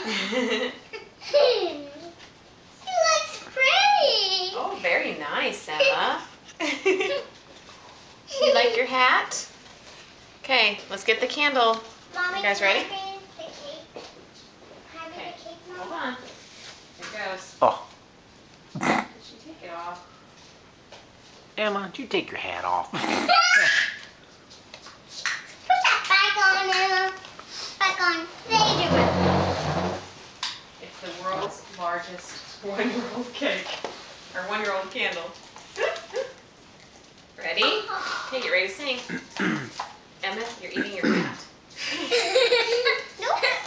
She looks pretty. Oh, very nice, Emma. You like your hat? Okay, let's get the candle. Mommy, You guys can I ready? bring the cake? Can I bring Okay, the cake, Mom? hold on. Here goes. Oh, Did she take it off? Emma, you take your hat off. Put that back on, Emma. Back on. There you go. It's the world's largest one-year-old cake. Or one-year-old candle. Ready? Okay, you ready to sing? Emma, you're eating your hat.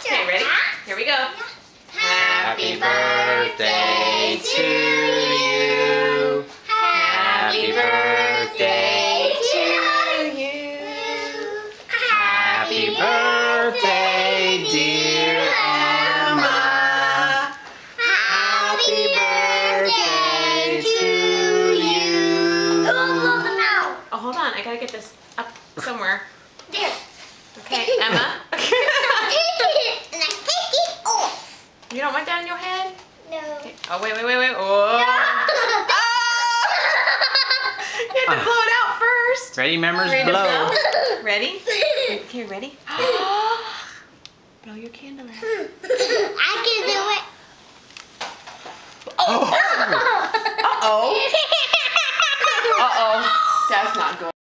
Okay, ready? Here we go. Happy birthday to you. Happy birthday to you. Happy birthday, dear Emma. Happy birthday to you. Oh, hold on. I gotta get this up somewhere. There. Okay, Emma. Take it and I take it off. You don't want that in your head? No. Okay. Oh, wait. Oh. You have to blow it out first. Ready, members? Ready to Blow. Ready? Okay, ready? Blow your candle out.